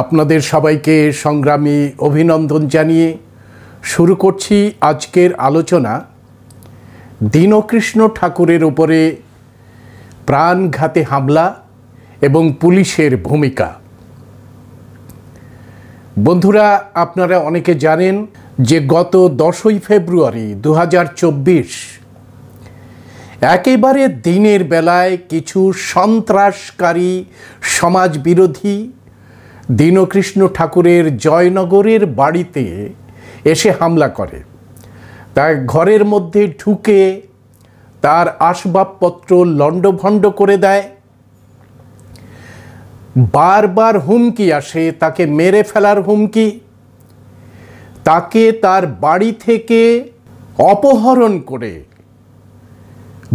আপনাদের সবাইকে সংগ্রামী অভিনন্দন জানিয়ে শুরু করছি আজকের আলোচনা দীনকৃষ্ণ ঠাকুরের উপরে প্রাণঘাতী হামলা এবং পুলিশের ভূমিকা। বন্ধুরা, আপনারা অনেকে জানেন যে গত 10ই ফেব্রুয়ারি 2024 একেবারে দিনের বেলায় কিছু সন্ত্রাসকারী সমাজবিরোধী দীনকৃষ্ণ ঠাকুরের জয়নগরের বাড়িতে এসে হামলা করে। তার ঘরের মধ্যে ঢুকে তার আসবাবপত্র লণ্ডভণ্ড করে দেয়। বারবার হুমকি আসে, তাকে মেরে ফেলার হুমকি, তাকে তার বাড়ি থেকে অপহরণ করে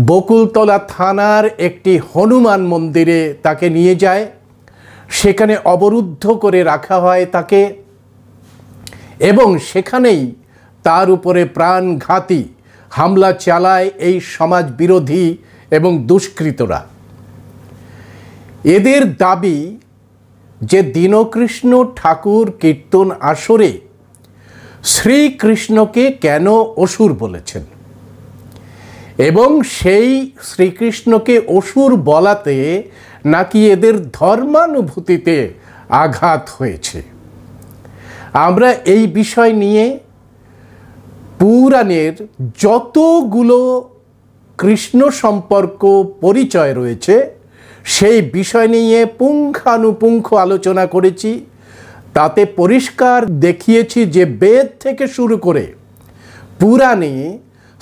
বকুলতলা থানার একটি হনুমান মন্দিরে তাকে নিয়ে যায়। সেখানে অবরুদ্ধ করে রাখা হয় তাকে এবং সেখানেই তার উপরে প্রাণঘাতী হামলা চালায় এই সমাজ বিরোধী এবং দুষ্কৃতরা। এদের দাবি যে দীনকৃষ্ণ ঠাকুর কীর্তন আসরে শ্রীকৃষ্ণকে কেন অসুর বলেছেন এবং সেই শ্রীকৃষ্ণকে অসুর বলাতে নাকি এদের ধর্মানুভূতিতে আঘাত হয়েছে। আমরা এই বিষয় নিয়ে পুরাণের যতগুলো কৃষ্ণ সম্পর্ক পরিচয় রয়েছে সেই বিষয় নিয়ে পুঙ্খানুপুঙ্খ আলোচনা করেছি। তাতে পরিষ্কার দেখিয়েছি যে বেদ থেকে শুরু করে পুরাণে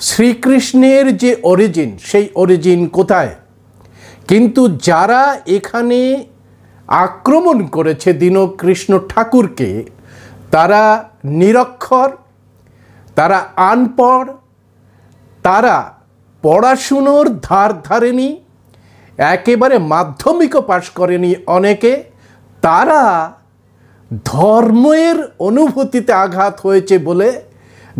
শ্রীকৃষ্ণের যে অরিজিন, সেই অরিজিন কোথায়। কিন্তু যারা এখানে আক্রমণ করেছে দীনকৃষ্ণ ঠাকুরকে, তারা নিরক্ষর, তারা আনপড়, তারা পড়াশুনোর ধার ধারেনি, একেবারে মাধ্যমিকও পাশ করেনি অনেকে। তারা ধর্মের অনুভূতিতে আঘাত হয়েছে বলে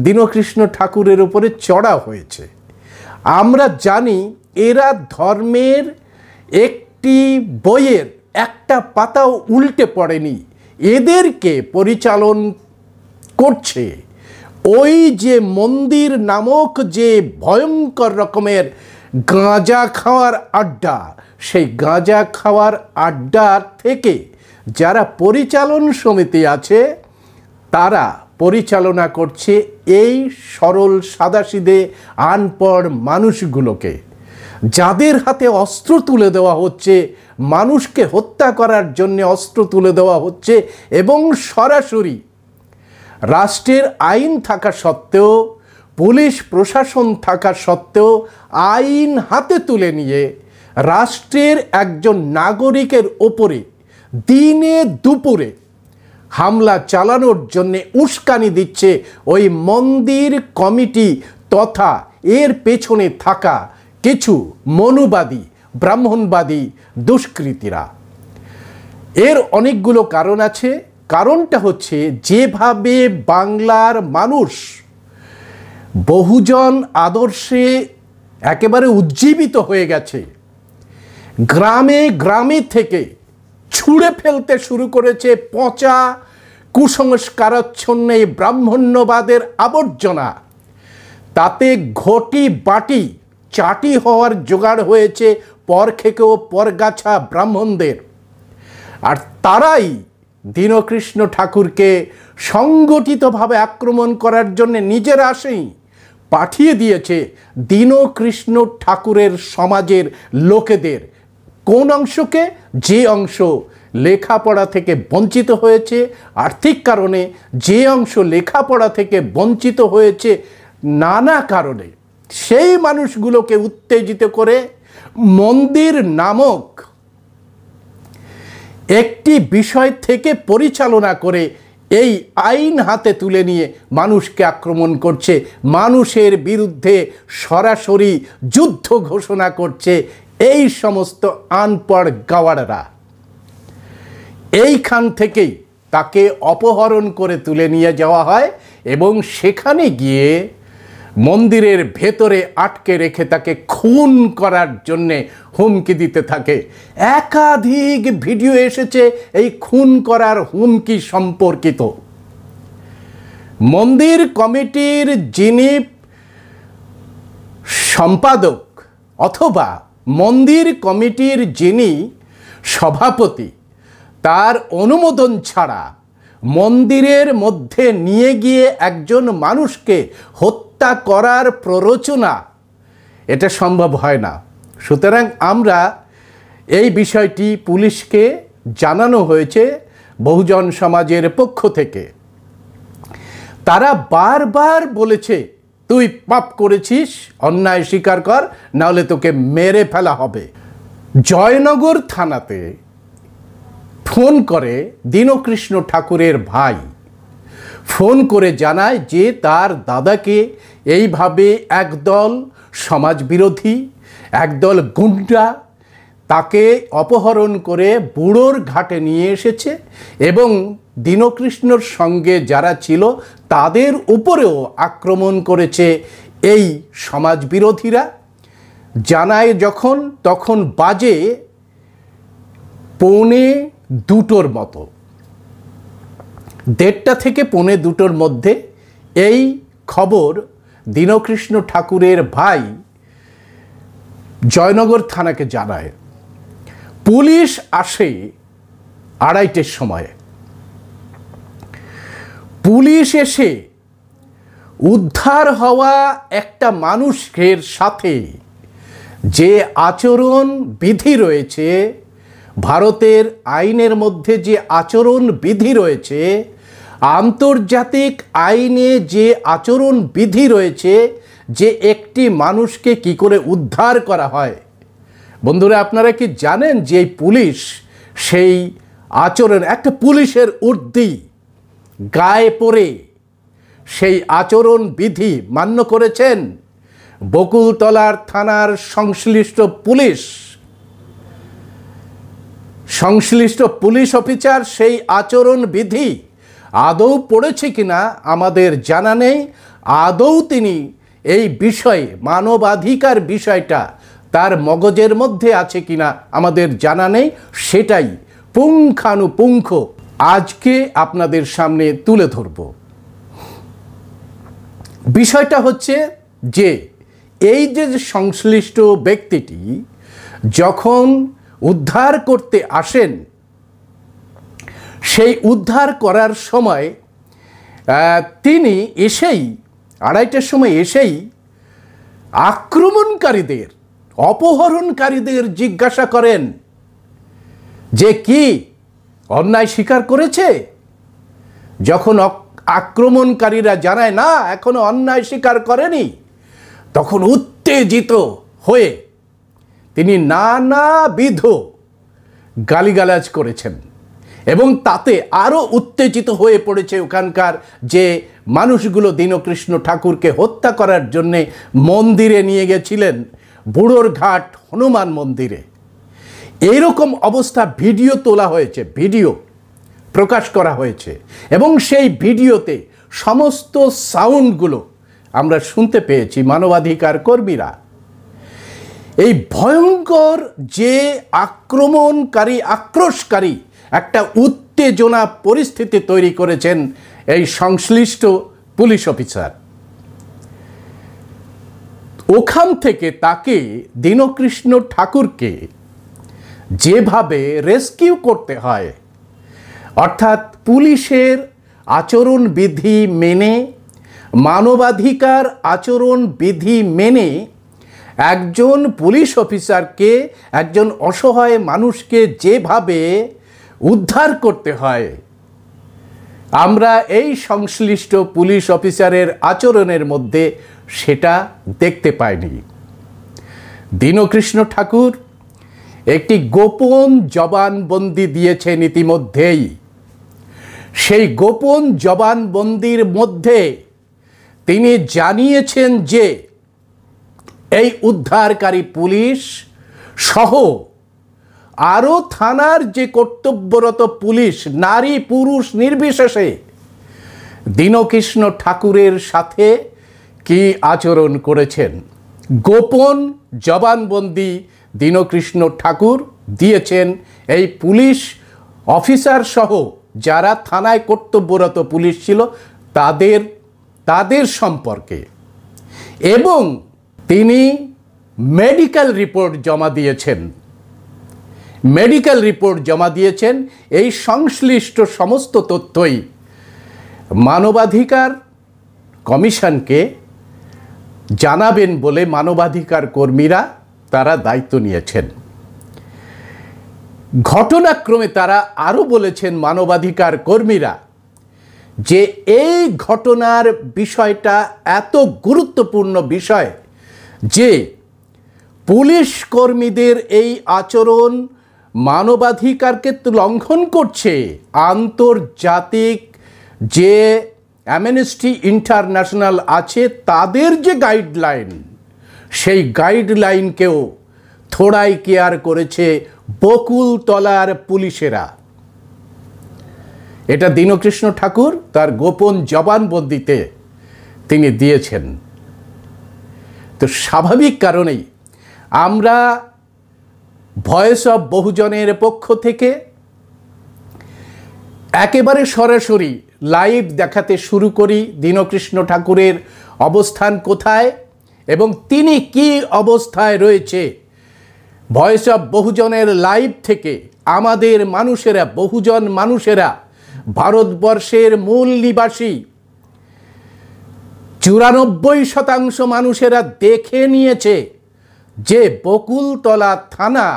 দীনকৃষ্ণ ঠাকুরের উপরে চড়া হয়েছে। আমরা জানি এরা ধর্মের একটি বইয়ের একটা পাতাও উল্টে পড়েনি। এদেরকে পরিচালন করছে ওই যে মন্দির নামক যে ভয়ঙ্কর রকমের গাঁজা খাওয়ার আড্ডা, সেই গাঁজা খাওয়ার আড্ডা থেকে যারা পরিচালন সমিতি আছে তারা পরিচালনা করছে এই সরল সাদাসিধে আনপড় মানুষগুলোকে, যাদের হাতে অস্ত্র তুলে দেওয়া হচ্ছে, মানুষকে হত্যা করার জন্য অস্ত্র তুলে দেওয়া হচ্ছে এবং সরাসরি রাষ্ট্রের আইন থাকা সত্ত্বেও, পুলিশ প্রশাসন থাকা সত্ত্বেও আইন হাতে তুলে নিয়ে রাষ্ট্রের একজন নাগরিকের ওপরে দিনে দুপুরে হামলা চালানোর জন্যে উস্কানি দিচ্ছে ওই মন্দির কমিটি তথা এর পেছনে থাকা কিছু মনুবাদী ব্রাহ্মণবাদী দুষ্কৃতীরা। এর অনেকগুলো কারণ আছে। কারণটা হচ্ছে যেভাবে বাংলার মানুষ বহুজন আদর্শে একেবারে উজ্জীবিত হয়ে গেছে, গ্রামে গ্রামে থেকে ছুঁড়ে ফেলতে শুরু করেছে পচা কুসংস্কারাচ্ছন্ন এই ব্রাহ্মণ্যবাদের আবর্জনা, তাতে ঘটি বাটি চাটি হওয়ার জোগাড় হয়েছে পর খেকেও পরগাছা ব্রাহ্মণদের। আর তারাই দীনকৃষ্ণ ঠাকুরকে সংগঠিতভাবে আক্রমণ করার জন্য নিজেরা আসেই পাঠিয়ে দিয়েছে দীনকৃষ্ণ ঠাকুরের সমাজের লোকেদের। কোন অংশকে? যে অংশ লেখাপড়া থেকে বঞ্চিত হয়েছে আর্থিক কারণে, যে অংশ লেখাপড়া থেকে বঞ্চিত হয়েছে নানা কারণে, সেই মানুষগুলোকে উত্তেজিত করে মন্দির নামক একটি বিষয় থেকে পরিচালনা করে এই আইন হাতে তুলে নিয়ে মানুষকে আক্রমণ করছে, মানুষের বিরুদ্ধে সরাসরি যুদ্ধ ঘোষণা করছে এই সমস্ত আনপড় গাওয়াড়রা। এইখান থেকেই তাকে অপহরণ করে তুলে নিয়ে যাওয়া হয় এবং সেখানে গিয়ে মন্দিরের ভেতরে আটকে রেখে তাকে খুন করার জন্যে হুমকি দিতে থাকে। একাধিক ভিডিও এসেছে এই খুন করার হুমকি সম্পর্কিত। মন্দির কমিটির যিনি সম্পাদক অথবা মন্দির কমিটির যিনি সভাপতি, তার অনুমোদন ছাড়া মন্দিরের মধ্যে নিয়ে গিয়ে একজন মানুষকে হত্যা করার প্ররোচনা, এটা সম্ভব হয় না। সুতরাং আমরা এই বিষয়টি পুলিশকে জানানো হয়েছে বহুজন সমাজের পক্ষ থেকে। তারা বারবার বলেছে, তুই পাপ করেছিস, অন্যায় স্বীকার কর, নাহলে তোকে মেরে ফেলা হবে। জয়নগর থানাতে ফোন করে দীনকৃষ্ণ ঠাকুরের ভাই, ফোন করে জানায় যে তার দাদাকে এইভাবে একদল সমাজবিরোধী, একদল গুন্ডা তাকে অপহরণ করে বুড়োর ঘাটে নিয়ে এসেছে এবং দীনকৃষ্ণর সঙ্গে যারা ছিল তাদের উপরেও আক্রমণ করেছে এই সমাজবিরোধীরা। জানায় যখন, তখন বাজে 1:45 মতো, 1:30 থেকে 1:45 মধ্যে এই খবর দীনকৃষ্ণ ঠাকুরের ভাই জয়নগর থানাকে জানায়। পুলিশ আসে 2:30 সময়ে। পুলিশ এসে উদ্ধার হওয়া একটা মানুষের সাথে যে আচরণ বিধি রয়েছে, ভারতের আইনের মধ্যে যে আচরণ বিধি রয়েছে, আন্তর্জাতিক আইনে যে আচরণ বিধি রয়েছে, যে একটি মানুষকে কি করে উদ্ধার করা হয়, বন্ধুরা আপনারা কি জানেন যে পুলিশ সেই আচরণ, একটা পুলিশের উর্দি গায়ে পরে সেই আচরণ বিধি মান্য করেছেন বকুলতলার থানার সংশ্লিষ্ট পুলিশ অফিসার। সেই আচরণ বিধি আদৌ পড়েছে কিনা আমাদের জানা নেই। আদৌ তিনি এই বিষয়ে, মানবাধিকার বিষয়টা তার মগজের মধ্যে আছে কিনা আমাদের জানা নেই। সেটাই পুঙ্খানুপুঙ্খ আজকে আপনাদের সামনে তুলে ধরব। বিষয়টা হচ্ছে যে এই যে সংশ্লিষ্ট ব্যক্তিটি যখন উদ্ধার করতে আসেন, সেই উদ্ধার করার সময় তিনি এসেই 2:30 সময় এসেই আক্রমণকারীদের, অপহরণকারীদের জিজ্ঞাসা করেন যে কি অন্যায় স্বীকার করেছে। যখন আক্রমণকারীরা জানায় না এখনো অন্যায় স্বীকার করেনি, তখন উত্তেজিত হয়ে তিনি নানাবিধ গালিগালাজ করেছেন এবং তাতে আরও উত্তেজিত হয়ে পড়েছে ওখানকার যে মানুষগুলো দীনকৃষ্ণ ঠাকুরকে হত্যা করার জন্যে মন্দিরে নিয়ে গেছিলেন, বুড়োর ঘাট হনুমান মন্দিরে। এইরকম অবস্থা ভিডিও তোলা হয়েছে, ভিডিও প্রকাশ করা হয়েছে এবং সেই ভিডিওতে সমস্ত সাউন্ডগুলো আমরা শুনতে পেয়েছি মানবাধিকার কর্মীরা। এই ভয়ঙ্কর যে আক্রমণকারী, আক্রোশকারী একটা উত্তেজনা পরিস্থিতি তৈরি করেছেন এই সংশ্লিষ্ট পুলিশ অফিসার। ওখান থেকে তাকে, দীনকৃষ্ণ ঠাকুরকে যেভাবে রেস্কিউ করতে হয়, অর্থাৎ পুলিশের আচরণ বিধি মেনে, মানবাধিকার আচরণ বিধি মেনে একজন পুলিশ অফিসারকে, একজন অসহায় মানুষকে যেভাবে উদ্ধার করতে হয়, আমরা এই সংশ্লিষ্ট পুলিশ অফিসারের আচরণের মধ্যে সেটা দেখতে পাইনি। দীনকৃষ্ণ ঠাকুর একটি গোপন জবানবন্দি দিয়েছেন ইতিমধ্যেই। সেই গোপন জবানবন্দির মধ্যে তিনি জানিয়েছেন যে এই উদ্ধারকারী পুলিশ সহ আরও থানার যে কর্তব্যরত পুলিশ, নারী পুরুষ নির্বিশেষে, দীনকৃষ্ণ ঠাকুরের সাথে কি আচরণ করেছেন। গোপন জবানবন্দি দীনকৃষ্ণ ঠাকুর দিয়েছেন এই পুলিশ অফিসার সহ যারা থানায় কর্তব্যরত পুলিশ ছিল তাদের সম্পর্কে, এবং তিনি মেডিকেল রিপোর্ট জমা দিয়েছেন। এই সংশ্লিষ্ট সমস্ত তথ্যই মানবাধিকার কমিশনকে জানাবেন বলে মানবাধিকার কর্মীরা তারা দায়িত্ব নিয়েছেন। ঘটনাক্রমে তারা আরও বলেছেন, মানবাধিকার কর্মীরা, যে এই ঘটনার বিষয়টা এত গুরুত্বপূর্ণ বিষয় যে পুলিশ কর্মীদের এই আচরণ মানবাধিকারকে লঙ্ঘন করছে। আন্তর্জাতিক যে অ্যামনেস্টি ইন্টারন্যাশনাল আছে তাদের যে গাইডলাইন, সেই গাইডলাইনকেও থোড়াই কেয়ার করেছে বকুলতলার পুলিশেরা। এটা দীনকৃষ্ণ ঠাকুর তার গোপন জবানবন্দিতে তিনি দিয়েছেন। তো স্বাভাবিক কারণেই আমরা ভয়েস অফ বহুজনের পক্ষ থেকে একেবারে সরাসরি লাইভ দেখাতে শুরু করি দীনকৃষ্ণ ঠাকুরের অবস্থান কোথায় এবং তিনি কি অবস্থায় রয়েছে। ভয়েস অফ বহুজনের লাইভ থেকে আমাদের মানুষেরা, বহুজন মানুষেরা, ভারতবর্ষের মূল নিবাসী 94% মানুষেরা দেখে নিয়েছে যে বকুলতলা থানা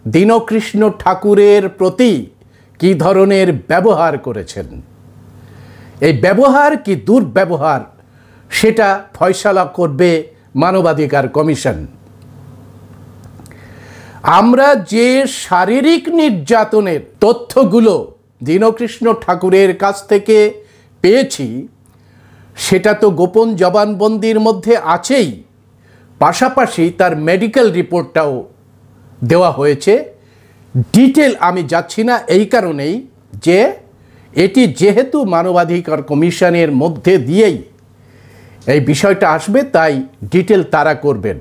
দীনকৃষ্ণ ঠাকুরের প্রতি কি ধরনের ব্যবহার করেছেন। এই ব্যবহার কি দুর্ব্যবহার সেটা ফয়সালা করবে মানবাধিকার কমিশন। আমরা যে শারীরিক নির্যাতনের তথ্যগুলো দীনকৃষ্ণ ঠাকুরের কাছ থেকে পেয়েছি সেটা তো গোপন জবানবন্দির মধ্যে আছেই, পাশাপাশি তার মেডিকেল রিপোর্টটাও দেওয়া হয়েছে। ডিটেল আমি যাচ্ছি না এই কারণেই যে এটি যেহেতু মানবাধিকার কমিশনের মধ্যে দিয়েই এই বিষয়টা আসবে, তাই ডিটেল তারা করবেন।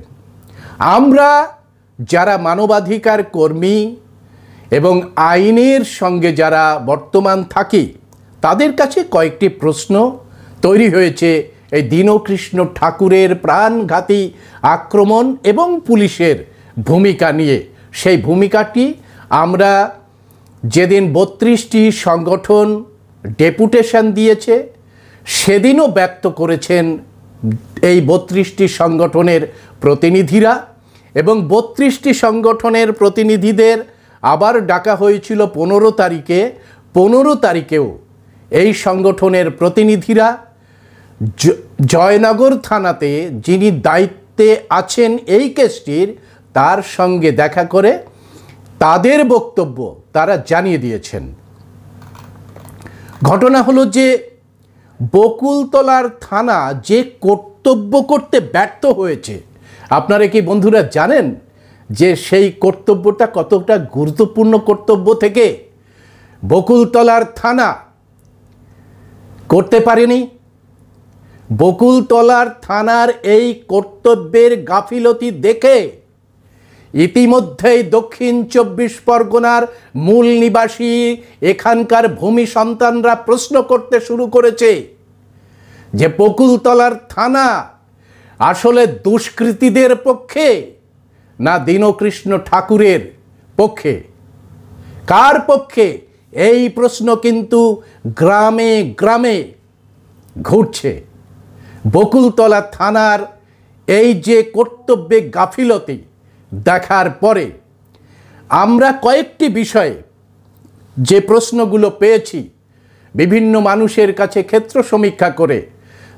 আমরা যারা মানবাধিকার কর্মী এবং আইনের সঙ্গে যারা বর্তমান থাকি তাদের কাছে কয়েকটি প্রশ্ন তৈরি হয়েছে এই দীনকৃষ্ণ ঠাকুরের প্রাণঘাতী আক্রমণ এবং পুলিশের ভূমিকা নিয়ে। সেই ভূমিকাটি আমরা যেদিন 32টি সংগঠন ডেপুটেশন দিয়েছে সেদিনও ব্যক্ত করেছেন এই 32টি সংগঠনের প্রতিনিধিরা, এবং 32টি সংগঠনের প্রতিনিধিদের আবার ডাকা হয়েছিল 15 তারিখে। 15 তারিখেও এই সংগঠনের প্রতিনিধিরা জয়নগর থানাতে যিনি দায়িত্বে আছেন এই কেসটির তার সঙ্গে দেখা করে তাদের বক্তব্য তারা জানিয়ে দিয়েছেন। ঘটনা হলো যে বকুলতলার থানা যে কর্তব্য করতে ব্যর্থ হয়েছে, আপনারা কি বন্ধুরা জানেন যে সেই কর্তব্যটা কতটা গুরুত্বপূর্ণ কর্তব্য থেকে বকুলতলার থানা করতে পারেনি? বকুলতলার থানার এই কর্তব্যের গাফিলতি দেখে ইতিমধ্যেই দক্ষিণ 24 পরগনার মূল নিবাসী এখানকার ভূমি সন্তানরা প্রশ্ন করতে শুরু করেছে যে বকুলতলার থানা আসলে দুষ্কৃতীদের পক্ষে না দীনকৃষ্ণ ঠাকুরের পক্ষে? কার পক্ষে? এই প্রশ্ন কিন্তু গ্রামে গ্রামে ঘুরছে। বকুলতলা থানার এই যে কর্তব্যে গাফিলতি দেখার পরে আমরা কয়েকটি বিষয়ে যে প্রশ্নগুলো পেয়েছি বিভিন্ন মানুষের কাছে ক্ষেত্র সমীক্ষা করে,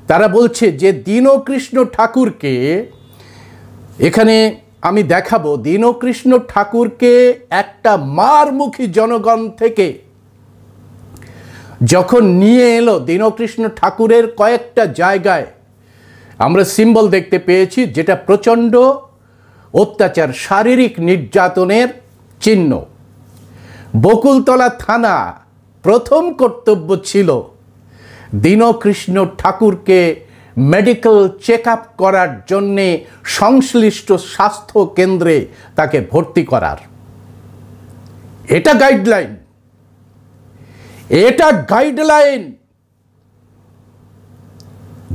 তারা বলছে যে দীনকৃষ্ণ ঠাকুরকে, এখানে আমি দেখাবো, দীনকৃষ্ণ ঠাকুরকে একটা মারমুখী জনগণ থেকে যখন নিয়ে এলো, দীনকৃষ্ণ ঠাকুরের কয়েকটা জায়গায় আমরা সিম্বল দেখতে পেয়েছি যেটা প্রচণ্ড অত্যাচার, শারীরিক নির্যাতনের চিহ্ন। বকুলতলা থানা প্রথম কর্তব্য ছিল দীনকৃষ্ণ ঠাকুরকে মেডিকেল চেক আপ করার জন্যে সংশ্লিষ্ট স্বাস্থ্য কেন্দ্রে তাকে ভর্তি করার। এটা গাইডলাইন, এটা গাইডলাইন।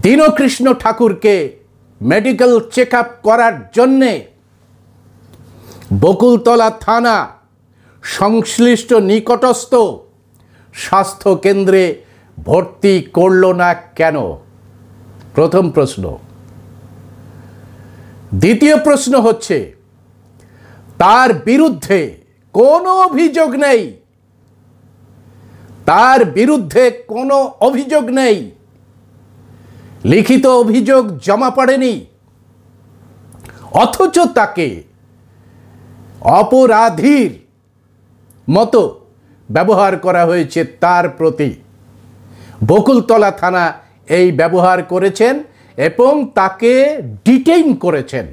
দীনকৃষ্ণ ঠাকুরকে মেডিকেল চেক আপ করার জন্যে বকুলতলা থানা সংশ্লিষ্ট নিকটস্থ স্বাস্থ্য কেন্দ্রে ভর্তি করল না কেন? প্রথম প্রশ্ন। দ্বিতীয় প্রশ্ন হচ্ছে, তার বিরুদ্ধে কোনো অভিযোগ নেই, তার বিরুদ্ধে কোনো অভিযোগ নেই, লিখিত অভিযোগ জমা পড়েনি, অথচ তাকে অপরাধীর মতো ব্যবহার করা হয়েছে তার প্রতি। বকুলতলা থানা এই ব্যবহার করেছেন এবং তাকে ডিটেইন করেছেন।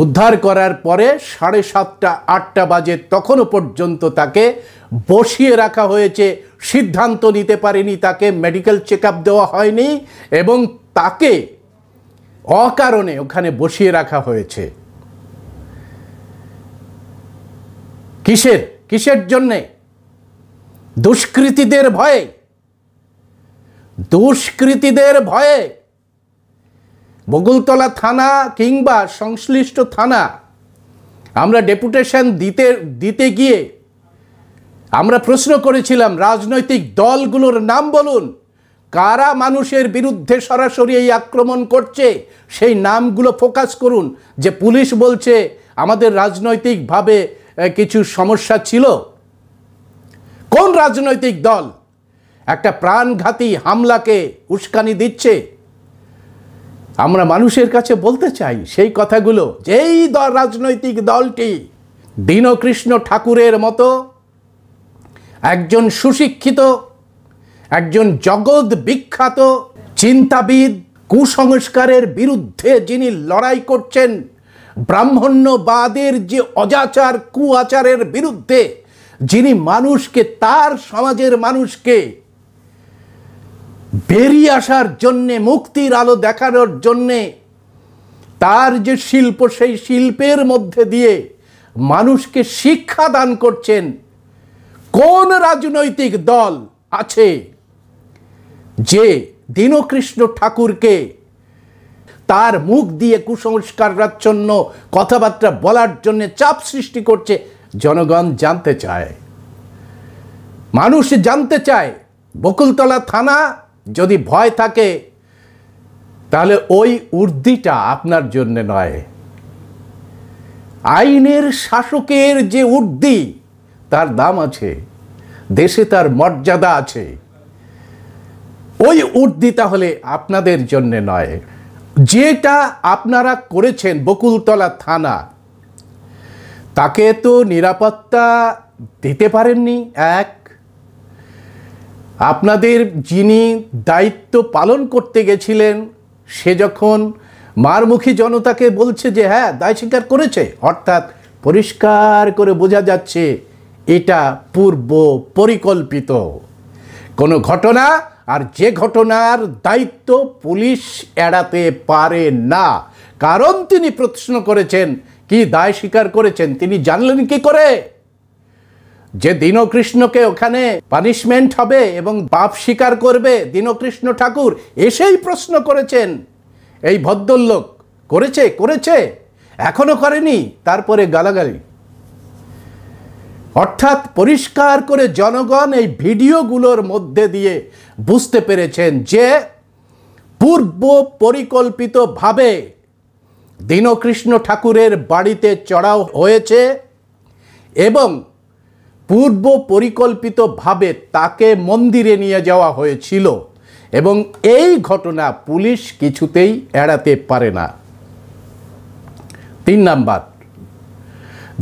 উদ্ধার করার পরে 7:30 8টা বাজে তখনও পর্যন্ত তাকে বসিয়ে রাখা হয়েছে, সিদ্ধান্ত নিতে পারেনি, তাকে মেডিকেল চেক আপ দেওয়া হয়নি এবং তাকে অকারণে ওখানে বসিয়ে রাখা হয়েছে। কিসের জন্যে? দুষ্কৃতীদের ভয়ে, দুষ্কৃতীদের ভয়ে। বকুলতলা থানা কিংবা সংশ্লিষ্ট থানা, আমরা ডেপুটেশন দিতে গিয়ে আমরা প্রশ্ন করেছিলাম, রাজনৈতিক দলগুলোর নাম বলুন, কারা মানুষের বিরুদ্ধে সরাসরি এই আক্রমণ করছে সেই নামগুলো ফোকাস করুন। যে পুলিশ বলছে আমাদের রাজনৈতিকভাবে কিছু সমস্যা ছিল। কোন রাজনৈতিক দল একটা প্রাণঘাতী হামলাকে উস্কানি দিচ্ছে? আমরা মানুষের কাছে বলতে চাই সেই কথাগুলো, যেই রাজনৈতিক দলটি দীনকৃষ্ণ ঠাকুরের মতো একজন সুশিক্ষিত, একজন জগৎ বিখ্যাত চিন্তাবিদ, কুসংস্কারের বিরুদ্ধে যিনি লড়াই করছেন, ব্রাহ্মণ্যবাদের যে অজাচার কুআচারের বিরুদ্ধে যিনি মানুষকে, তার সমাজের মানুষকে বেরিয়ে আসার জন্যে, মুক্তির আলো দেখানোর জন্যে তার যে শিল্প, সেই শিল্পের মধ্যে দিয়ে মানুষকে শিক্ষা দান করছেন, কোন রাজনৈতিক দল আছে যে দীনকৃষ্ণ ঠাকুরকে তার মুখ দিয়ে কুসংস্কারাচ্ছন্ন কথাবার্তা বলার জন্য চাপ সৃষ্টি করছে? জনগণ জানতে চায়, মানুষ জানতে চায়। বকুলতলা থানা যদি ভয় থাকে তাহলে ওই উর্দিটা আপনার জন্য নয়। আইনের শাসকের যে উর্দি, তার দাম আছে, দেশে তার মর্যাদা আছে। ওই উর্দি তাহলে আপনাদের জন্য নয়। যেটা আপনারা করেছেন বকুলতলা থানা, তাকে তো নিরাপত্তা দিতে পারেননি। এক, আপনাদের যিনি দায়িত্ব পালন করতে গেছিলেন, সে যখন মারমুখী জনতাকে বলছে যে হ্যাঁ দায় স্বীকার করেছে, অর্থাৎ পরিষ্কার করে বোঝা যাচ্ছে এটা পূর্ব পরিকল্পিত কোনো ঘটনা। আর যে ঘটনার দায়িত্ব পুলিশ এড়াতে পারে না, কারণ তিনি প্রশ্ন করেছেন, কি দায় স্বীকার করেছেন, তিনি জানলেন কি করে যে দীনকৃষ্ণকে ওখানে পানিশমেন্ট হবে এবং পাপ স্বীকার করবে দীনকৃষ্ণ ঠাকুর? এসেই প্রশ্ন করেছেন। এই ভদ্রলোক করেছে এখনো করেনি, তারপরে গালাগালি। অর্থাৎ পরিষ্কার করে জনগণ এই ভিডিওগুলোর মধ্যে দিয়ে বুঝতে পেরেছেন যে পূর্ব পরিকল্পিতভাবে দীনকৃষ্ণ ঠাকুরের বাড়িতে চড়াও হয়েছে এবং পূর্ব পরিকল্পিতভাবে তাকে মন্দিরে নিয়ে যাওয়া হয়েছিল এবং এই ঘটনা পুলিশ কিছুতেই এড়াতে পারে না। 3 নাম্বার,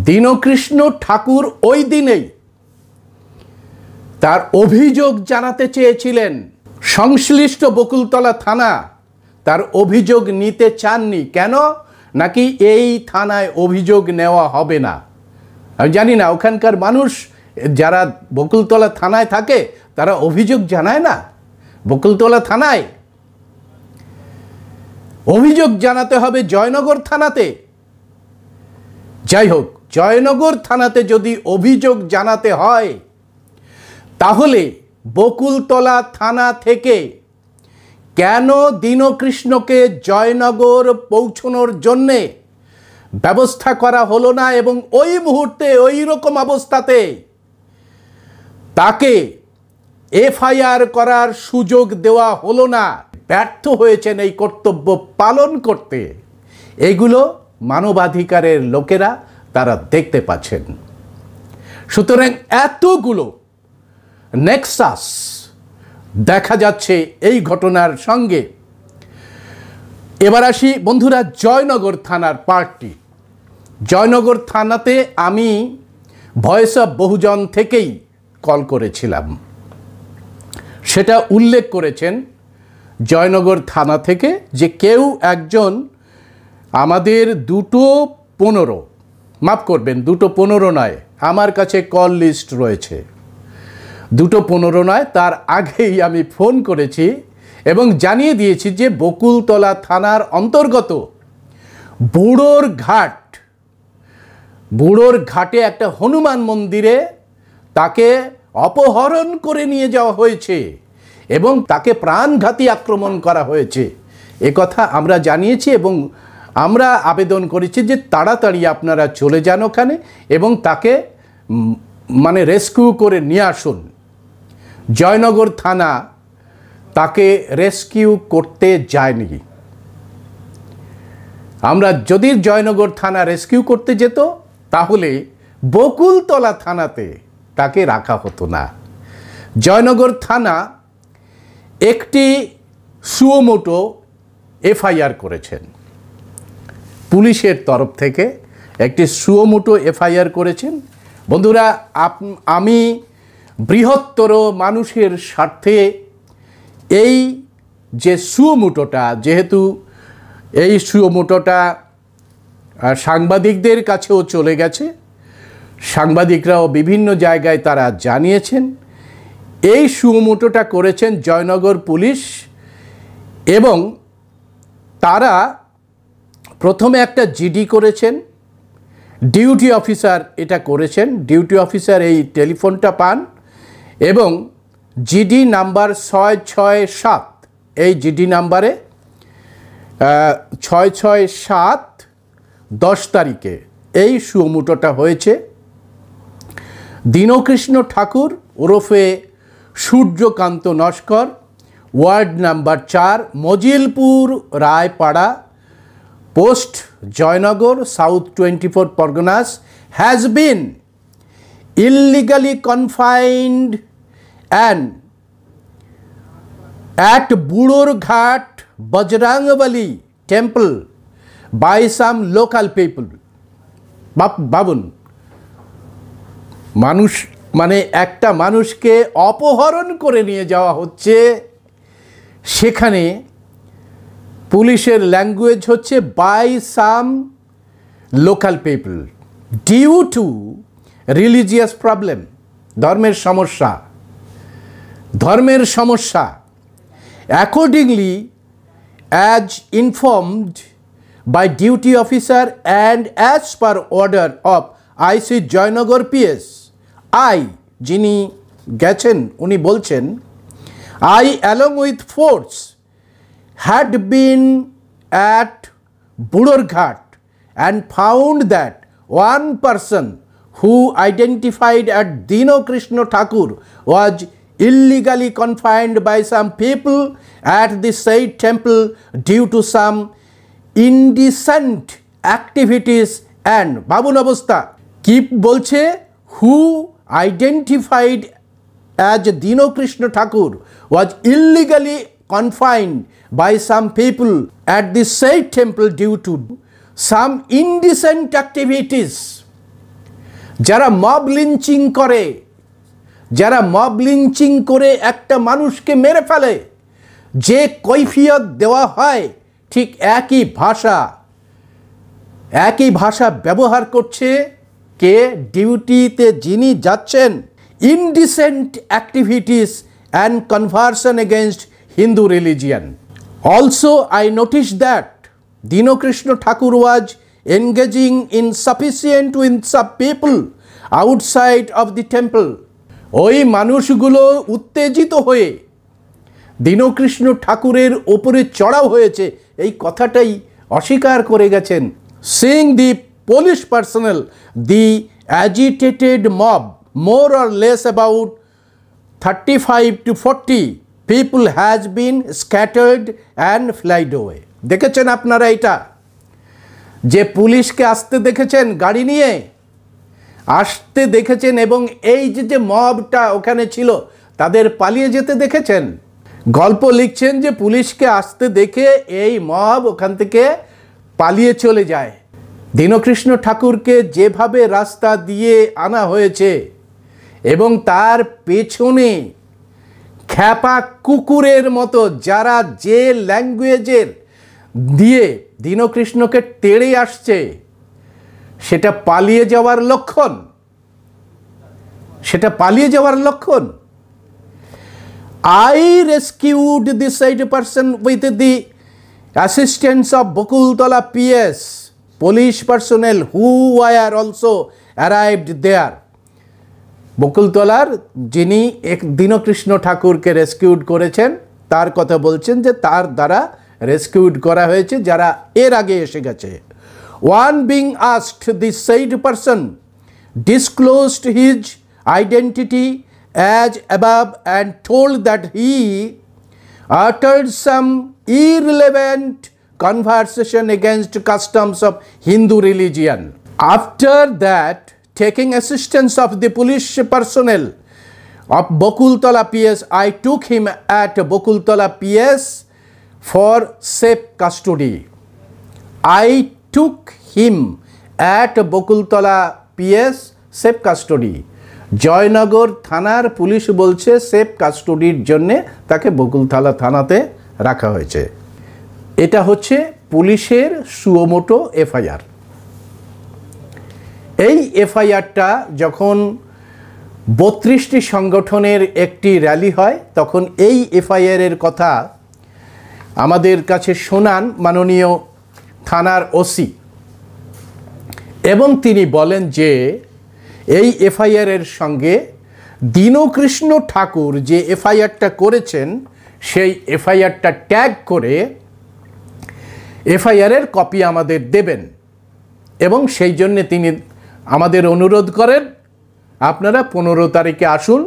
দীনকৃষ্ণ ঠাকুর ওই দিনেই তার অভিযোগ জানাতে চেয়েছিলেন। সংশ্লিষ্ট বকুলতলা থানা তার অভিযোগ নিতে চাননি। কেন? নাকি এই থানায় অভিযোগ নেওয়া হবে না। আমি জানি না, ওখানকার মানুষ যারা বকুলতলা থানায় থাকে তারা অভিযোগ জানায় না। বকুলতলা থানায় অভিযোগ জানাতে হবে জয়নগর থানাতে। যাই হোক, জয়নগর থানাতে যদি অভিযোগ জানাতে হয় তাহলে বকুলতলা থানা থেকে কেন দীনকৃষ্ণকে জয়নগর পৌঁছানোর জন্যে ব্যবস্থা করা হলো না এবং ওই মুহূর্তে ওই রকম অবস্থাতে তাকে এফআইআর করার সুযোগ দেওয়া হলো না? ব্যর্থ হয়েছেন এই কর্তব্য পালন করতে। এগুলো মানবাধিকারের লোকেরা তারা দেখতে পাচ্ছেন। সুতরাং এতগুলো নেক্সাস দেখা যাচ্ছে এই ঘটনার সঙ্গে। এবার আসি বন্ধুরা জয়নগর থানার পার্টি। জয়নগর থানাতে আমি ভয়েস অফ বহুজন থেকেই কল করেছিলাম, সেটা উল্লেখ করেছেন জয়নগর থানা থেকে যে কেউ একজন আমাদের 2:15, মাফ করবেন 2:15 নয়, আমার কাছে কল লিস্ট রয়েছে, 2:15 নয়, তার আগেই আমি ফোন করেছি এবং জানিয়ে দিয়েছি যে বকুলতলা থানার অন্তর্গত বুড়োর ঘাটে একটা হনুমান মন্দিরে তাকে অপহরণ করে নিয়ে যাওয়া হয়েছে এবং তাকে প্রাণঘাতী আক্রমণ করা হয়েছে। কথা আমরা জানিয়েছি এবং আমরা আবেদন করেছি যে তাড়াতাড়ি আপনারা চলে যান ওখানে এবং তাকে রেস্কিউ করে নিয়ে আসুন। জয়নগর থানা তাকে রেস্কিউ করতে যায়নি। আমরা যদি জয়নগর থানা রেস্কিউ করতে যেত তাহলে বকুলতলা থানাতে তাকে রাখা হতো না। জয়নগর থানা একটি সুমোটো এফআইআর করেছেন, পুলিশের তরফ থেকে একটি সুমোটো এফআইআর করেছেন। বন্ধুরা, আমি বৃহত্তর মানুষের স্বার্থে এই যে সুমোটোটা, যেহেতু এই সুমোটোটা সাংবাদিকদের কাছেও চলে গেছে, সাংবাদিকরাও বিভিন্ন জায়গায় তারা জানিয়েছেন, এই সুমোটোটা করেছেন জয়নগর পুলিশ এবং তারা প্রথমে একটা জিডি করেছেন, ডিউটি অফিসার এটা করেছেন, ডিউটি অফিসার এই টেলিফোনটা পান এবং জিডি নাম্বার 667, এই জিডি নাম্বারে 667 তারিখে এই সুমোটোটা হয়েছে। দীনকৃষ্ণ ঠাকুর ওরফে Suryakanta Naskar, ward number 4, Majilpur Raipara, post Joynagar, south 24 Parganas, has been illegally confined and at Budorghat Bajrangbali temple by some local people. বাবুন, একটা মানুষকে অপহরণ করে নিয়ে যাওয়া হচ্ছে, সেখানে পুলিশের ল্যাঙ্গুয়েজ হচ্ছে by some local people due to religious problem, ধর্মের সমস্যা। Accordingly as informed by duty officer and as per order of IC Joynagar PS, যিনি গেছেন উনি বলছেন, I along with force had been at Budorghat and found that one person who identified as Dinokrishna Thakur was illegally confined by some people at the said temple due to some indecent activities and babun অবস্থা কি বলছে, who identified as Dinokrishna Thakur was illegally confined by some people at the said temple due to some indecent activities. যারা mob lynching করে একটা মানুষকে মেরে ফেলে, যে কৈফিয়ত দেওয়া হয় ঠিক একই ভাষা ব্যবহার করছে কে, ডিউটিতে যিনি যাচ্ছেন। Indecent activities and conversion against Hindu religion. Also, I noticed that Dinokrishna Thakur was engaging in sufficient with some people outside of the temple. ওই মানুষগুলো উত্তেজিত হয়ে দীনকৃষ্ণ ঠাকুরের ওপরে চড়াও হয়েছে এই কথাটাই অস্বীকার করে গেছেন। Seeing the police personnel, the agitated mob, more or less about 35 to 40 people has been scattered and fled away. দেখেছেন আপনারা এটা, যে পুলিশকে আসতে দেখেছেন, গাড়ি নিয়ে আসতে দেখেছেন, এবং এই যে মবটা ওখানে ছিল তাদের পালিয়ে যেতে দেখেছেন। গল্প লিখছেন যে পুলিশকে আসতে দেখে এই মব ওখান থেকে পালিয়ে চলে যায়। দীনকৃষ্ণ ঠাকুরকে যেভাবে রাস্তা দিয়ে আনা হয়েছে এবং তার পেছনে খ্যাপা কুকুরের মতো যারা যে ল্যাঙ্গুয়েজের দিয়ে দীনকৃষ্ণকে তেড়ে আসছে, সেটা পালিয়ে যাওয়ার লক্ষণ, সেটা পালিয়ে যাওয়ার লক্ষণ। I rescued this said person with the assistance of Bokultala PS police personnel who were also arrived there. বকুলতলার যিনি এক দীনকৃষ্ণ ঠাকুরকে রেস্কিউড করেছেন তার কথা বলছেন যে তার দ্বারা রেস্কিউড করা হয়েছে যারা এর আগে এসে গেছে। One being asked, the said person disclosed his identity as above and told that he uttered some irrelevant conversation against customs of Hindu religion. After that, taking assistance of the police personnel of Bokultala PS, I took him at Bokultala PS for safe custody. I took him at Bokultala PS safe custody. Joynagar থানার police বলছে safe কাস্টডির জন্যে তাকে বকুলতলা থানাতে রাখা হয়েছে। এটা হচ্ছে পুলিশের সুমোটো এফআইআর। এই এফআইআরটা যখন 32টি সংগঠনের একটি র্যালি হয় তখন এই এফআইআরের কথা আমাদের কাছে শোনান মাননীয় থানার ওসি, এবং তিনি বলেন যে এই এফআইআরের সঙ্গে দীনকৃষ্ণ ঠাকুর যে এফআইআরটা করেছেন সেই এফআইআরটা ট্যাগ করে এফআইআরের কপি আমাদের দেবেন, এবং সেই জন্য তিনি আমাদের অনুরোধ করেন আপনারা 15 তারিখে আসুন।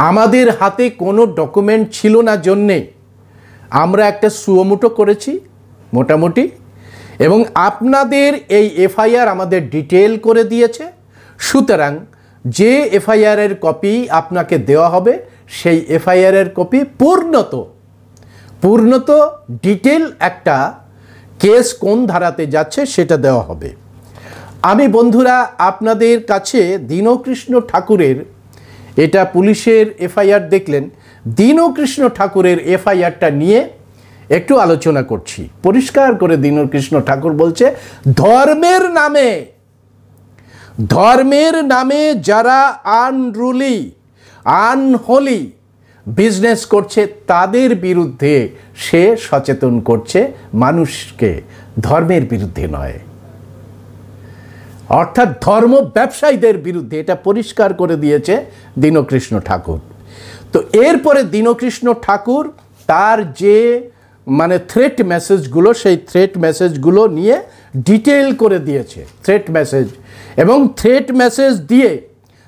আমাদের হাতে কোনো ডকুমেন্ট ছিল না জন্যে আমরা একটা সুমোটো করেছি মোটামুটি, এবং আপনাদের এই এফআইআর আমাদের ডিটেল করে দিয়েছে। সুতরাং যে এফআইআরের কপি আপনাকে দেওয়া হবে সেই এফআইআরের কপি পূর্ণত ডিটেল একটা কেস কোন ধারাতে যাচ্ছে সেটা দেওয়া হবে। আমি বন্ধুরা আপনাদের কাছে দীনকৃষ্ণ ঠাকুরের, এটা পুলিশের এফআইআর দেখলেন, দীনকৃষ্ণ ঠাকুরের এফআইআরটা নিয়ে একটু আলোচনা করছি। পরিষ্কার করে দীনকৃষ্ণ ঠাকুর বলছে ধর্মের নামে যারা আনরুলি আনহোলি বিজনেস করছে তাদের বিরুদ্ধে সে সচেতন করছে মানুষকে, ধর্মের বিরুদ্ধে নয়, অর্থাৎ ধর্ম ব্যবসায়ীদের বিরুদ্ধে। এটা পরিষ্কার করে দিয়েছে দীনকৃষ্ণ ঠাকুর। তো এরপরে দীনকৃষ্ণ ঠাকুর তার যে থ্রেট মেসেজগুলো, সেই থ্রেট মেসেজগুলো নিয়ে ডিটেল করে দিয়েছে থ্রেট মেসেজ, এবং থ্রেট মেসেজ দিয়ে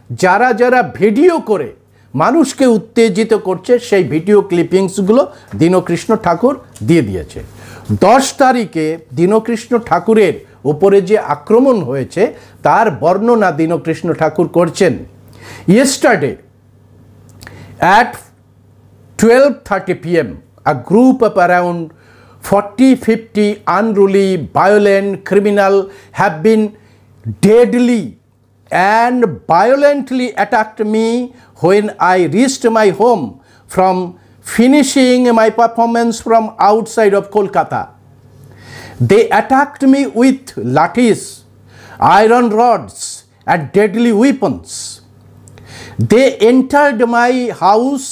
যারা যারা ভিডিও করে মানুষকে উত্তেজিত করছে সেই ভিডিও ক্লিপিংসগুলো দীনকৃষ্ণ ঠাকুর দিয়ে দিয়েছে। 10 তারিখে দীনকৃষ্ণ ঠাকুরের উপরে যে আক্রমণ হয়েছে তার বর্ণনা দীনকৃষ্ণ ঠাকুর করছেন। Yesterday at 12:30 p.m. a group of around 40-50 unruly, violent criminals have been deadly and violently attacked me when I reached my home from finishing my performance from outside of Kolkata. They attacked me with lathis, iron rods and deadly weapons. They entered my house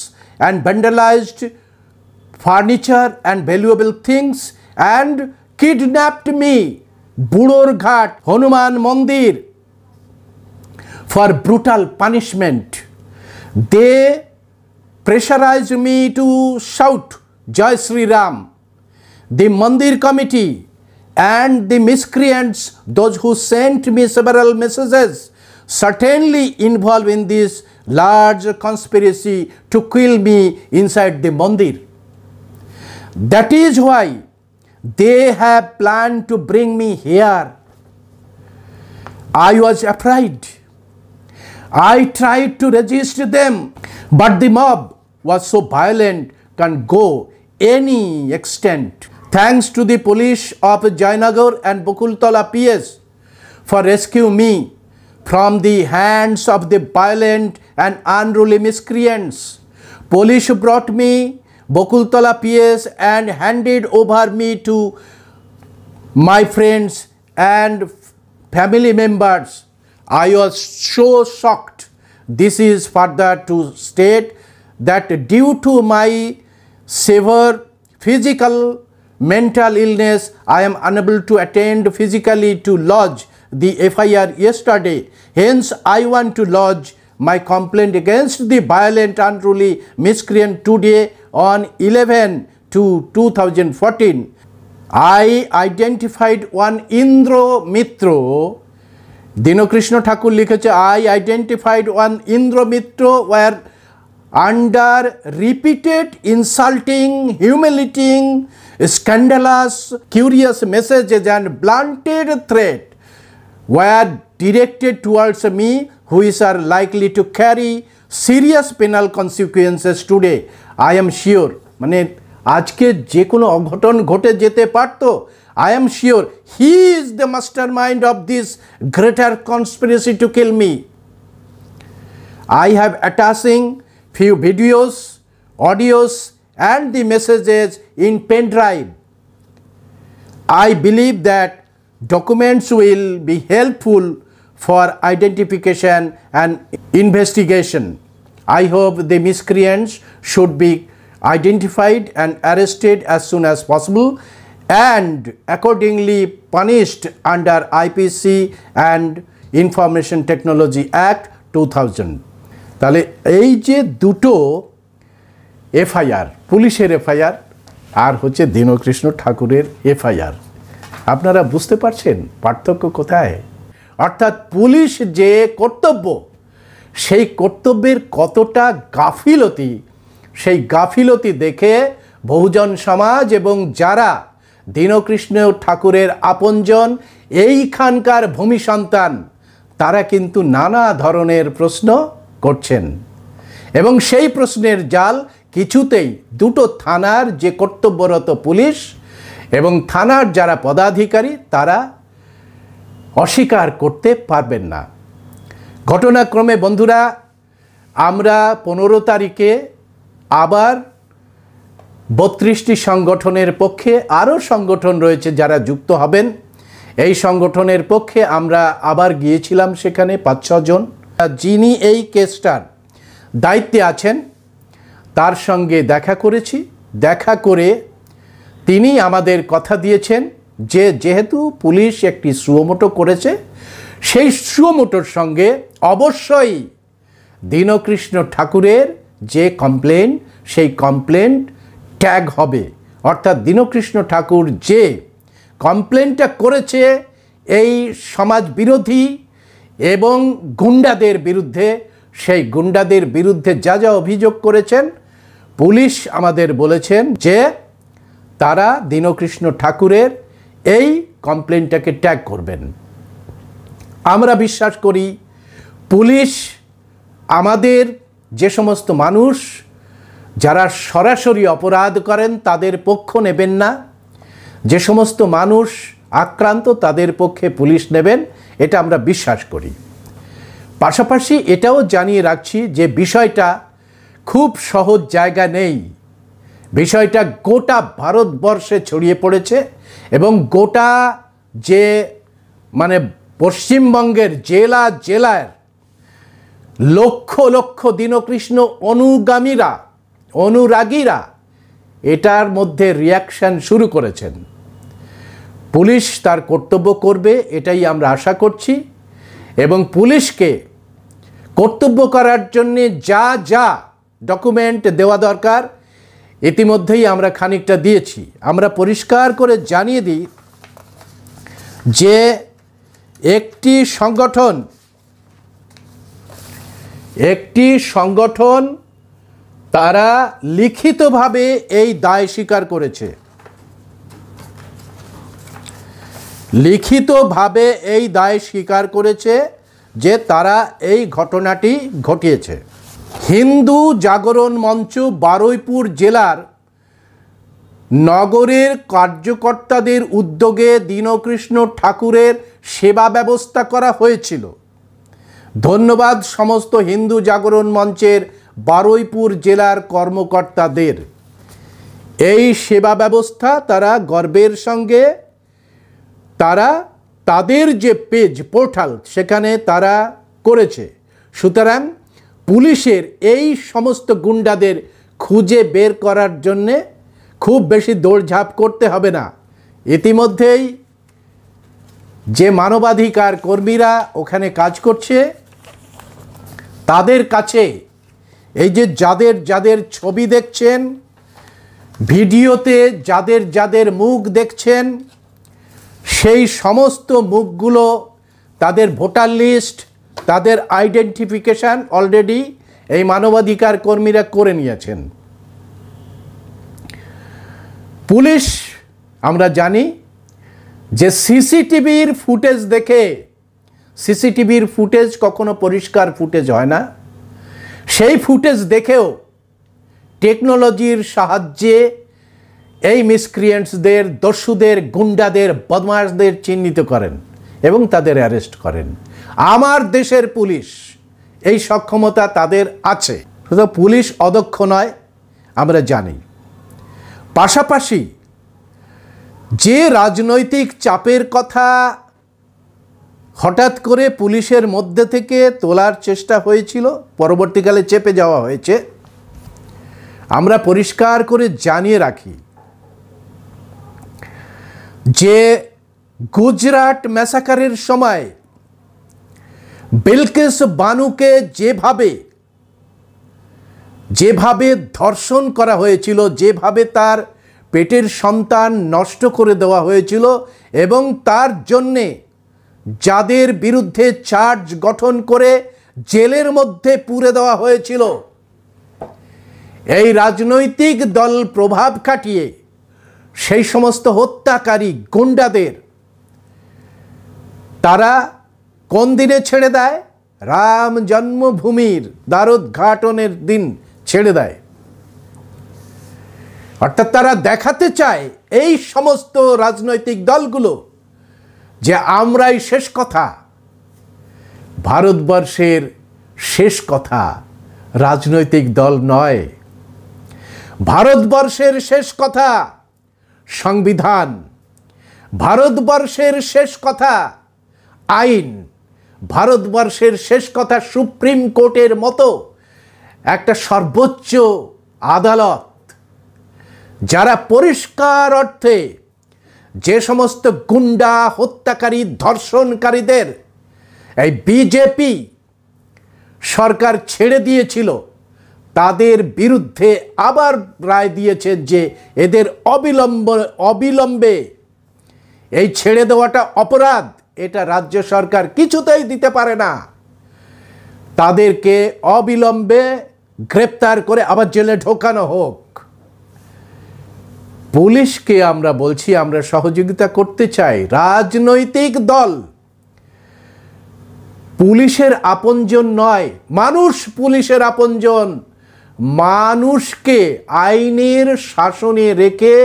and vandalized furniture and valuable things and kidnapped me, Budorghat Hanuman Mandir, for brutal punishment. They pressurized me to shout Jai Sri Ram. The Mandir committee and the miscreants, those who sent me several messages, certainly involved in this large conspiracy to kill me inside the Mandir. That is why they have planned to bring me here. I was afraid. I tried to resist them, but the mob was so violent, can go any extent. Thanks to the police of Jayanagar and Bakultala PS for rescue me from the hands of the violent and unruly miscreants. Police brought me Bakultala PS and handed over me to my friends and family members. I was so shocked. This is further to state that due to my severe physical mental illness, I am unable to attend physically to lodge the FIR yesterday. Hence, I want to lodge my complaint against the violent unruly miscreant today on 11/2/2014. I identified one Indra Mitra. Dinokrishna Thakur লিখেছে, I identified one Indra Mitra were under repeated insulting, humiliating, scandalous, curious messages and blunted threat were directed towards me, which are likely to carry serious penal consequences today. I am sure, মানে আজকে যে কোনো অঘটন ঘটে যেতে পারতো। I am sure he is the mastermind of this greater conspiracy to kill me. I have attaching few videos, audios and the messages in pen drive. I believe that documents will be helpful for identification and investigation. I hope the miscreants should be identified and arrested as soon as possible and accordingly punished under IPC and Information Technology Act 2000. তাহলে এই যে দুটো FIR, পুলিশের FIR আর হচ্ছে দীনকৃষ্ণ ঠাকুরের FIR, আপনারা বুঝতে পারছেন পার্থক্য কোথায়? অর্থাৎ পুলিশ যে কর্তব্য, সেই কর্তব্যের কতটা গাফিলতি, সেই গাফিলতি দেখে বহুজন সমাজ এবং যারা দীনকৃষ্ণ ঠাকুরের আপনজন, এইখানকার ভূমি সন্তান, তারা কিন্তু নানা ধরনের প্রশ্ন করছেন এবং সেই প্রশ্নের জাল কিছুতেই দুটো থানার যে কর্তব্যরত পুলিশ এবং থানার যারা পদাধিকারী তারা অস্বীকার করতে পারবেন না। ঘটনাক্রমে বন্ধুরা, আমরা 15 তারিখে আবার 32টি সংগঠনের পক্ষে, আরও সংগঠন রয়েছে যারা যুক্ত হবেন, এই সংগঠনের পক্ষে আমরা আবার গিয়েছিলাম সেখানে 5-6 জন। যিনি এই কেসটার দায়িত্বে আছেন তার সঙ্গে দেখা করেছি। দেখা করে তিনি আমাদের কথা দিয়েছেন যে যেহেতু পুলিশ একটি সুমোটো করেছে, সেই সুমোটোর সঙ্গে অবশ্যই দীনকৃষ্ণ ঠাকুরের যে কমপ্লেন, সেই কমপ্লেন্ট ট্যাগ হবে। অর্থাৎ দীনকৃষ্ণ ঠাকুর যে কমপ্লেনটা করেছে এই সমাজ বিরোধী এবং গুন্ডাদের বিরুদ্ধে, সেই গুন্ডাদের বিরুদ্ধে যা যা অভিযোগ করেছেন, পুলিশ আমাদের বলেছেন যে তারা দীনকৃষ্ণ ঠাকুরের এই কমপ্লেনটাকে ট্যাগ করবেন। আমরা বিশ্বাস করি পুলিশ আমাদের যে সমস্ত মানুষ যারা সরাসরি অপরাধ করেন তাদের পক্ষ নেবেন না, যে সমস্ত মানুষ আক্রান্ত তাদের পক্ষে পুলিশ নেবেন, এটা আমরা বিশ্বাস করি। পাশাপাশি এটাও জানিয়ে রাখছি যে বিষয়টা খুব সহজ জায়গা নেই, বিষয়টা গোটা ভারতবর্ষে ছড়িয়ে পড়েছে এবং গোটা যে মানে পশ্চিমবঙ্গের জেলা জেলার লক্ষ লক্ষ দীনকৃষ্ণ অনুগামীরা, অনুরাগীরা এটার মধ্যে রিয়াকশান শুরু করেছেন। পুলিশ তার কর্তব্য করবে, এটাই আমরা আশা করছি। এবং পুলিশকে কর্তব্য করার জন্যে যা যা ডকুমেন্ট দেওয়া দরকার ইতিমধ্যেই আমরা খানিকটা দিয়েছি। আমরা পরিষ্কার করে জানিয়ে দিই যে একটি সংগঠন তারা লিখিতভাবে এই দায় স্বীকার করেছে, লিখিতভাবে এই দায় স্বীকার করেছে যে তারা এই ঘটনাটি ঘটিয়েছে। হিন্দু জাগরণ মঞ্চ বারুইপুর জেলার নগরের কার্যকর্তাদের উদ্যোগে দীনকৃষ্ণ ঠাকুরের সেবা ব্যবস্থা করা হয়েছিল। ধন্যবাদ সমস্ত হিন্দু জাগরণ মঞ্চের বারুইপুর জেলার কর্মকর্তাদের। এই সেবা ব্যবস্থা তারা গর্বের সঙ্গে তারা তাদের যে পেজ পোর্টাল সেখানে তারা করেছে। সুতরাং পুলিশের এই সমস্ত গুন্ডাদের খুঁজে বের করার জন্যে খুব বেশি দৌড়ঝাঁপ করতে হবে না। ইতিমধ্যেই যে মানবাধিকার কর্মীরা ওখানে কাজ করছে তাদের কাছে এই যে যাদের যাদের ছবি দেখছেন, ভিডিওতে যাদের যাদের মুখ দেখছেন, সেই সমস্ত মুখগুলো তাদের ভোটার লিস্ট, তাদের আইডেন্টিফিকেশান অলরেডি এই মানবাধিকার কর্মীরা করে নিয়েছেন। পুলিশ আমরা জানি যে সিসিটিভির ফুটেজ দেখে, সিসিটিভির ফুটেজ কখনো পরিষ্কার ফুটেজ হয় না, সেই ফুটেজ দেখেও টেকনোলজির সাহায্যে এই মিসক্রিয়েন্টসদের, দস্যুদের, গুন্ডাদের, বদমাশদের চিহ্নিত করেন এবং তাদের অ্যারেস্ট করেন। আমার দেশের পুলিশ এই সক্ষমতা তাদের আছে। শুধু পুলিশ অদক্ষ নয় আমরা জানি। পাশাপাশি যে রাজনৈতিক চাপের কথা হঠাৎ করে পুলিশের মধ্যে থেকে তোলার চেষ্টা হয়েছিল, পরবর্তীকালে চেপে যাওয়া হয়েছে, আমরা পরিষ্কার করে জানিয়ে রাখি যে গুজরাট ম্যাসাকারের সময় বিলকিস বানুকে যেভাবে ধর্ষণ করা হয়েছিল, যেভাবে তার পেটের সন্তান নষ্ট করে দেওয়া হয়েছিল এবং তার জন্যে যাদের বিরুদ্ধে চার্জ গঠন করে জেলের মধ্যে পুরে দেওয়া হয়েছিল, এই রাজনৈতিক দল প্রভাব খাটিয়ে সেই সমস্ত হত্যাকারী গুন্ডাদের তারা কোন দিনে ছেড়ে দেয়? রাম জন্মভূমির দ্বারোদ্ঘাটনের দিন ছেড়ে দেয়। অর্থাৎ তারা দেখাতে চায় এই সমস্ত রাজনৈতিক দলগুলো যে আমরাই শেষ কথা। ভারতবর্ষের শেষ কথা রাজনৈতিক দল নয়, ভারতবর্ষের শেষ কথা সংবিধান, ভারতবর্ষের শেষ কথা আইন, ভারতবর্ষের শেষ কথা সুপ্রিম কোর্টের মতো একটা সর্বোচ্চ আদালত, যারা পরিষ্কার অর্থে যে সমস্ত গুন্ডা, হত্যাকারী, ধর্ষণকারীদের এই বিজেপি সরকার ছেড়ে দিয়েছিল, তাদের বিরুদ্ধে আবার রায় দিয়েছে যে এদের অবিলম্বে এই ছেড়ে দেওয়াটা অপরাধ। এটা রাজ্য সরকার কিছুতেই দিতে পারে না। তাদেরকে অবিলম্বে গ্রেপ্তার করে আবার জেলে ঢোকানো হোক। পুলিশকে আমরা বলছি আমরা সহযোগিতা করতে চাই। রাজনৈতিক দল পুলিশের আপনজন নয়, মানুষ পুলিশের আপনজন। মানুষকে আইনের শাসনে রেখে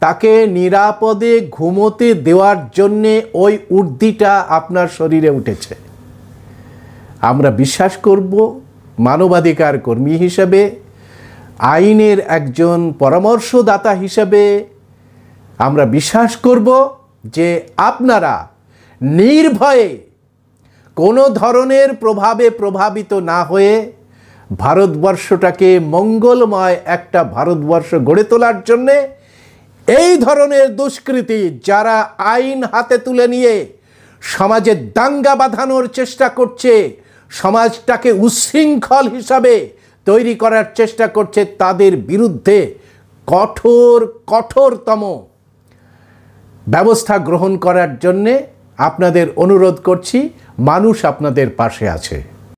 তাকে নিরাপদে ঘুমোতে দেওয়ার জন্যে ওই উর্দিটা আপনার শরীরে উঠেছে। আমরা বিশ্বাস করব মানবাধিকার কর্মী হিসেবে, আইনের একজন পরামর্শদাতা হিসেবে আমরা বিশ্বাস করব যে আপনারা নির্ভয়ে কোনো ধরনের প্রভাবে প্রভাবিত না হয়ে ভারতবর্ষটাকে মঙ্গলময় একটা ভারতবর্ষ গড়ে তোলার জন্যে এই ধরনের দুষ্কৃতী যারা আইন হাতে তুলে নিয়ে সমাজে দাঙ্গা বাঁধানোর চেষ্টা করছে, সমাজটাকে উচ্ছৃঙ্খল হিসাবে তৈরি করার চেষ্টা করছে, তাদের বিরুদ্ধে কঠোরতম ব্যবস্থা গ্রহণ করার জন্যে আপনাদের অনুরোধ করছি। মানুষ আপনাদের পাশে আছে।